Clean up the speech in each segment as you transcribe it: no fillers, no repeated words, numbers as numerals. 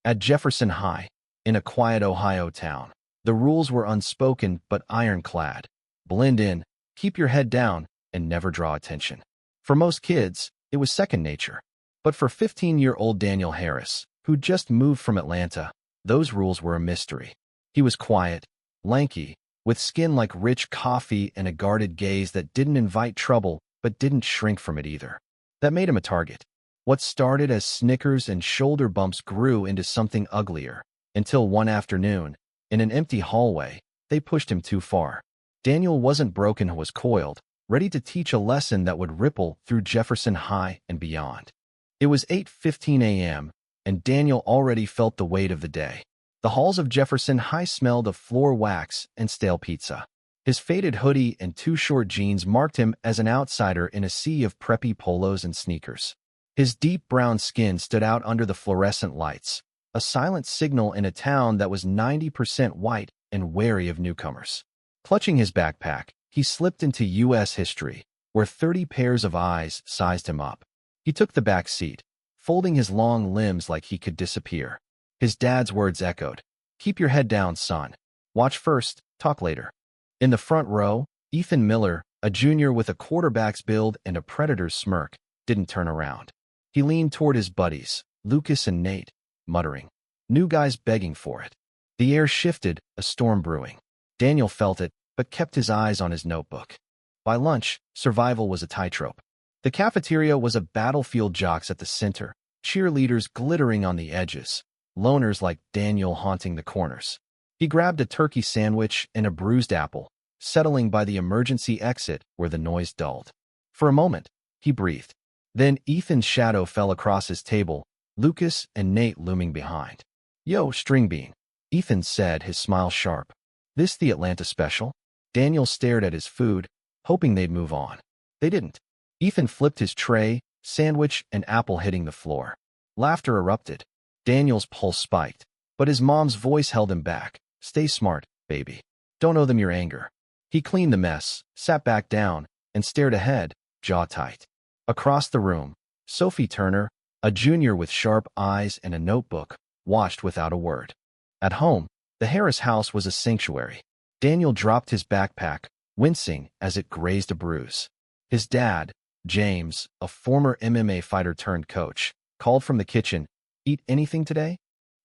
At Jefferson High, in a quiet Ohio town, the rules were unspoken but ironclad. Blend in, keep your head down, and never draw attention. For most kids, it was second nature. But for 15-year-old Daniel Harris, who just moved from Atlanta, those rules were a mystery. He was quiet, lanky, with skin like rich coffee and a guarded gaze that didn't invite trouble but didn't shrink from it either. That made him a target. What started as snickers and shoulder bumps grew into something uglier, until one afternoon, in an empty hallway, they pushed him too far. Daniel wasn't broken, he was coiled, ready to teach a lesson that would ripple through Jefferson High and beyond. It was 8:15 a.m., and Daniel already felt the weight of the day. The halls of Jefferson High smelled of floor wax and stale pizza. His faded hoodie and too short jeans marked him as an outsider in a sea of preppy polos and sneakers. His deep brown skin stood out under the fluorescent lights, a silent signal in a town that was 90% white and wary of newcomers. Clutching his backpack, he slipped into U.S. history, where 30 pairs of eyes sized him up. He took the back seat, folding his long limbs like he could disappear. His dad's words echoed, "Keep your head down, son. Watch first, talk later." In the front row, Ethan Miller, a junior with a quarterback's build and a predator's smirk, didn't turn around. He leaned toward his buddies, Lucas and Nate, muttering, "New guys begging for it." The air shifted, a storm brewing. Daniel felt it, but kept his eyes on his notebook. By lunch, survival was a tightrope. The cafeteria was a battlefield, jocks at the center, cheerleaders glittering on the edges, loners like Daniel haunting the corners. He grabbed a turkey sandwich and a bruised apple, settling by the emergency exit where the noise dulled. For a moment, he breathed. Then Ethan's shadow fell across his table, Lucas and Nate looming behind. "Yo, string bean," Ethan said, his smile sharp. "This the Atlanta special?" Daniel stared at his food, hoping they'd move on. They didn't. Ethan flipped his tray, sandwich and apple hitting the floor. Laughter erupted. Daniel's pulse spiked, but his mom's voice held him back. "Stay smart, baby. Don't owe them your anger." He cleaned the mess, sat back down, and stared ahead, jaw tight. Across the room, Sophie Turner, a junior with sharp eyes and a notebook, watched without a word. At home, the Harris house was a sanctuary. Daniel dropped his backpack, wincing as it grazed a bruise. His dad, James, a former MMA fighter turned coach, called from the kitchen, "Eat anything today?"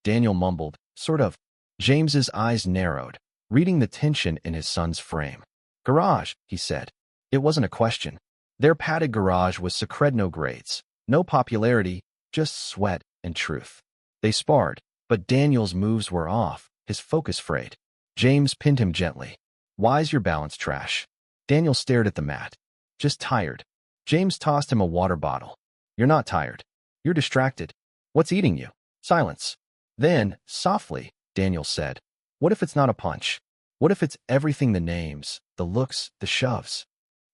Daniel mumbled, "Sort of." James's eyes narrowed, reading the tension in his son's frame. "Garage," he said. It wasn't a question. Their padded garage was secret, no grades, no popularity, just sweat and truth. They sparred, but Daniel's moves were off, his focus frayed. James pinned him gently. "Why's your balance trash?" Daniel stared at the mat. "Just tired." James tossed him a water bottle. "You're not tired. You're distracted. What's eating you?" Silence. Then, softly, Daniel said, "What if it's not a punch? What if it's everything, the names, the looks, the shoves?"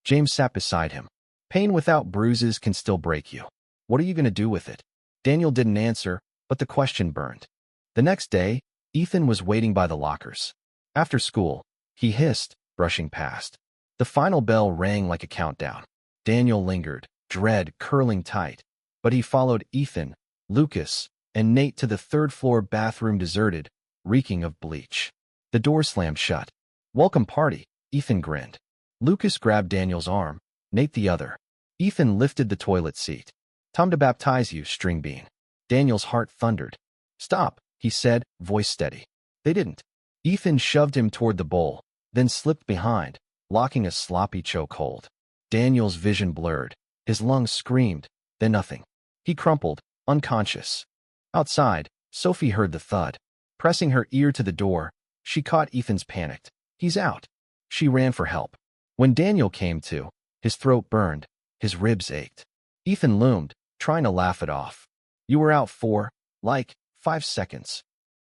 James sat beside him. "Pain without bruises can still break you. What are you going to do with it?" Daniel didn't answer, but the question burned. The next day, Ethan was waiting by the lockers. After school, he hissed, brushing past. The final bell rang like a countdown. Daniel lingered, dread curling tight, but he followed Ethan, Lucas, and Nate to the third-floor bathroom, deserted, reeking of bleach. The door slammed shut. "Welcome party," Ethan grinned. Lucas grabbed Daniel's arm, Nate the other. Ethan lifted the toilet seat. "Time to baptize you, string bean." Daniel's heart thundered. "Stop," he said, voice steady. They didn't. Ethan shoved him toward the bowl, then slipped behind, locking a sloppy chokehold. Daniel's vision blurred. His lungs screamed, then nothing. He crumpled, unconscious. Outside, Sophie heard the thud. Pressing her ear to the door, she caught Ethan's panicked. "He's out." She ran for help. When Daniel came to, his throat burned, his ribs ached. Ethan loomed, trying to laugh it off. "You were out for, 5 seconds."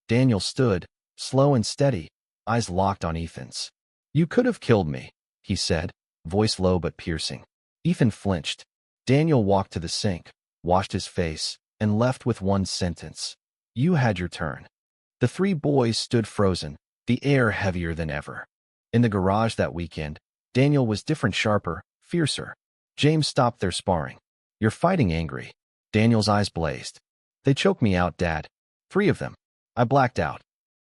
Daniel stood, slow and steady, eyes locked on Ethan's. "You could have killed me," he said, voice low but piercing. Ethan flinched. Daniel walked to the sink, washed his face, and left with one sentence. "You had your turn." The three boys stood frozen, the air heavier than ever. In the garage that weekend, Daniel was different, sharper, fiercer. James stopped their sparring. "You're fighting angry." Daniel's eyes blazed. "They choked me out, Dad." 3 of them. I blacked out.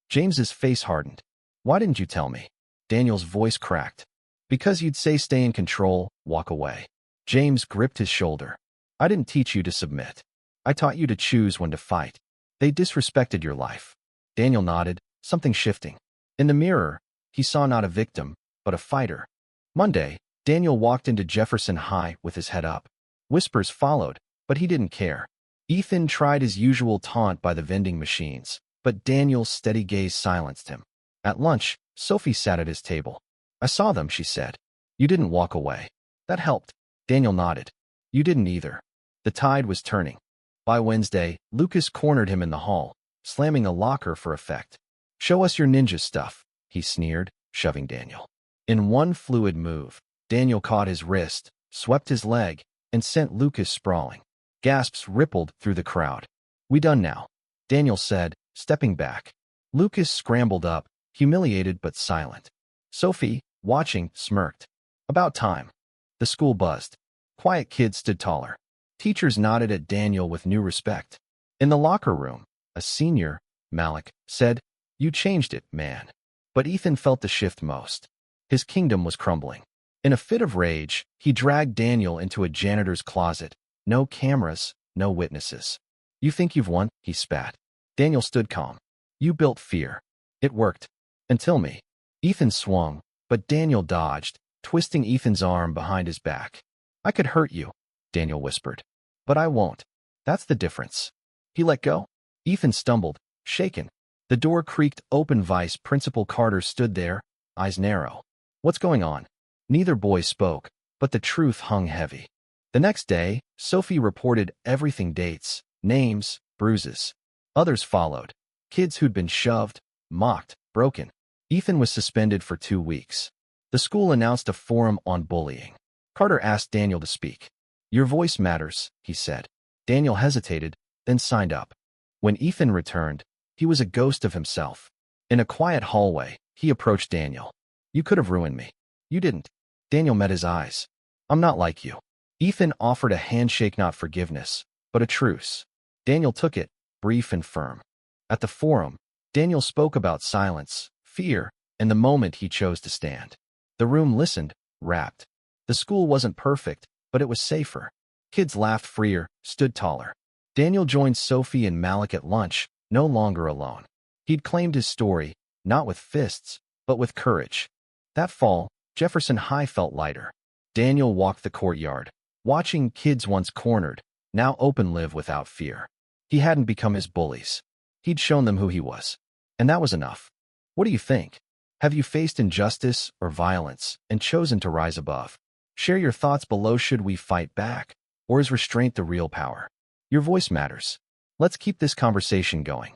James's face hardened. Why didn't you tell me? Daniel's voice cracked. Because you'd say stay in control, walk away. James gripped his shoulder. I didn't teach you to submit. I taught you to choose when to fight. They disrespected your life. Daniel nodded, something shifting. In the mirror, he saw not a victim, but a fighter. Monday, Daniel walked into Jefferson High with his head up. Whispers followed, but he didn't care. Ethan tried his usual taunt by the vending machines, but Daniel's steady gaze silenced him. At lunch, Sophie sat at his table. I saw them, she said. You didn't walk away. That helped. Daniel nodded. You didn't either. The tide was turning. By Wednesday, Lucas cornered him in the hall, slamming a locker for effect. Show us your ninja stuff, he sneered, shoving Daniel. In one fluid move, Daniel caught his wrist, swept his leg, and sent Lucas sprawling. Gasps rippled through the crowd. We done now, Daniel said, stepping back. Lucas scrambled up, humiliated but silent. Sophie, watching, smirked. About time. The school buzzed. Quiet kids stood taller. Teachers nodded at Daniel with new respect. In the locker room, a senior, Malik, said, You changed it, man. But Ethan felt the shift most. His kingdom was crumbling. In a fit of rage, he dragged Daniel into a janitor's closet. No cameras, no witnesses. You think you've won? He spat. Daniel stood calm. You built fear. It worked. Until me. Ethan swung, but Daniel dodged, twisting Ethan's arm behind his back. I could hurt you, Daniel whispered. But I won't. That's the difference. He let go. Ethan stumbled, shaken. The door creaked open. Vice Principal Carter stood there, eyes narrow. What's going on? Neither boy spoke, but the truth hung heavy. The next day, Sophie reported everything: dates, names, bruises. Others followed. Kids who'd been shoved, mocked, broken. Ethan was suspended for 2 weeks. The school announced a forum on bullying. Carter asked Daniel to speak. Your voice matters, he said. Daniel hesitated, then signed up. When Ethan returned, he was a ghost of himself. In a quiet hallway, he approached Daniel. You could have ruined me. You didn't. Daniel met his eyes. I'm not like you. Ethan offered a handshake, not forgiveness, but a truce. Daniel took it, brief and firm. At the forum, Daniel spoke about silence, fear, and the moment he chose to stand. The room listened, rapt. The school wasn't perfect, but it was safer. Kids laughed freer, stood taller. Daniel joined Sophie and Malik at lunch, no longer alone. He'd claimed his story, not with fists, but with courage. That fall, Jefferson High felt lighter. Daniel walked the courtyard, watching kids once cornered, now open live without fear. He hadn't become his bullies. He'd shown them who he was. And that was enough. What do you think? Have you faced injustice or violence and chosen to rise above? Share your thoughts below. Should we fight back? Or is restraint the real power? Your voice matters. Let's keep this conversation going.